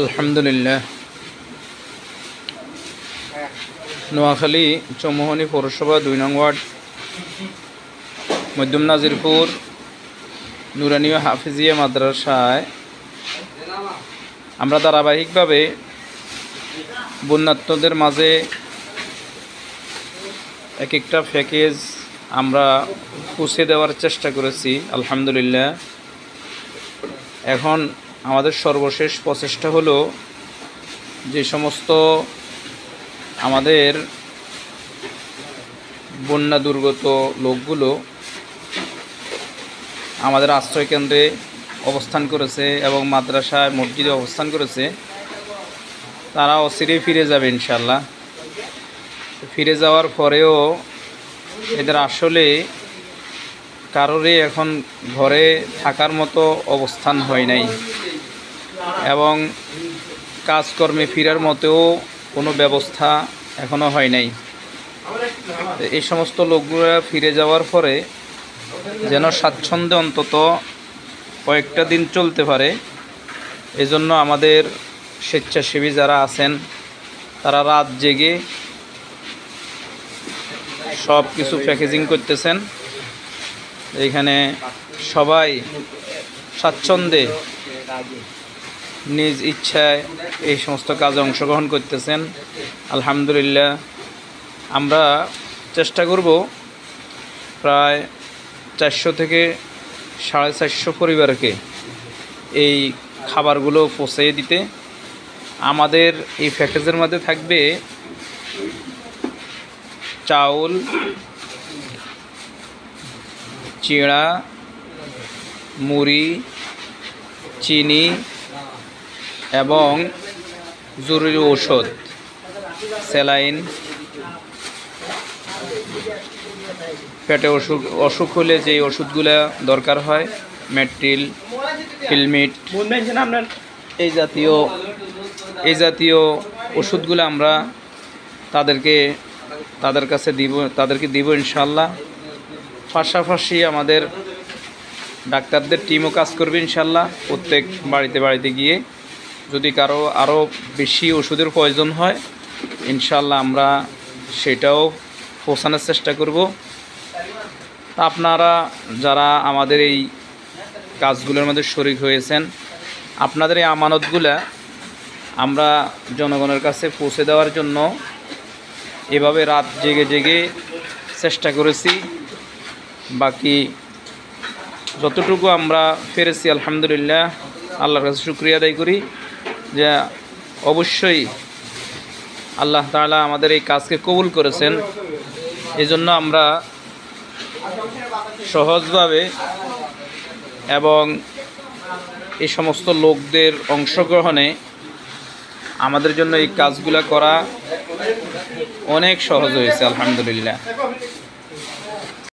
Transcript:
আলহামদুলিল্লাহ। নোয়াখালী চৌমোহনী পৌরসভা ২ নং ওয়ার্ড মধ্যম নাজিরপুর নুরানিয়া হাফিজিয়া মাদ্রাসায় আমরা ধারাবাহিকভাবে বন্যার্তদের মাঝে এক একটা প্যাকেজ আমরা পৌঁছে দেওয়ার চেষ্টা করেছি। আলহামদুলিল্লাহ। এখন আমাদের সর্বশেষ প্রচেষ্টা হলো যে সমস্ত আমাদের বন্যা দুর্গত লোকগুলো আমাদের আশ্রয়কেন্দ্রে অবস্থান করেছে এবং মাদ্রাসায় মসজিদে অবস্থান করেছে, তারা অচিরেই ফিরে যাবে ইনশাল্লাহ। ফিরে যাওয়ার পরেও এদের আসলে কারোরই এখন ঘরে থাকার মতো অবস্থান হয় নাই এবং কাজকর্মে ফেরার মতেও কোনো ব্যবস্থা এখনও হয় নাই। এই সমস্ত লোকগুলো ফিরে যাওয়ার পরে যেন স্বাচ্ছন্দ্যে অন্তত কয়েকটা দিন চলতে পারে, এজন্য আমাদের স্বেচ্ছাসেবী যারা আছেন তারা রাত জেগে সব কিছু প্যাকেজিং করতেছেন। এখানে সবাই স্বাচ্ছন্দ্যে নিজ ইচ্ছায় এই সমস্ত কাজে অংশগ্রহণ করতেছেন। আলহামদুলিল্লাহ। আমরা চেষ্টা করব প্রায় 400 থেকে 450 পরিবারকে এই খাবারগুলো পৌঁছে দিতে। আমাদের এই প্যাকেজের মধ্যে থাকবে চাউল, চিড়া, মুড়ি, চিনি এবং জরুরি ঔষধ, স্যালাইন, পেটে অসুখ হলে যে ওষুধগুলো দরকার হয়, মেট্রিল, ফিলমিট, এই জাতীয় ওষুধগুলো আমরা তাদেরকে দিব ইনশাল্লাহ। পাশাপাশি আমাদের ডাক্তারদের টিমও কাজ করবে ইনশাল্লাহ। প্রত্যেক বাড়িতে গিয়ে যদি কারো আরও বেশি ওষুধের প্রয়োজন হয় ইনশাল্লাহ আমরা সেটাও পৌঁছানোর চেষ্টা করব। আপনারা যারা আমাদের এই কাজগুলোর মধ্যে শরীক হয়েছেন, আপনাদের এই আমানতগুলা আমরা জনগণের কাছে পৌঁছে দেওয়ার জন্য এভাবে রাত জেগে চেষ্টা করেছি। বাকি যতটুকু আমরা পেরেছি আলহামদুলিল্লাহ আল্লাহর কাছে শুকরিয়া আদায় করি যে অবশ্যই আল্লাহ তাআলা আমাদের এই কাজকে কবুল করেছেন। এজন্য আমরা সহজভাবে এবং এই সমস্ত লোকদের অংশগ্রহণে আমাদের জন্য এই কাজগুলো করা অনেক সহজ হয়েছে আলহামদুলিল্লাহ।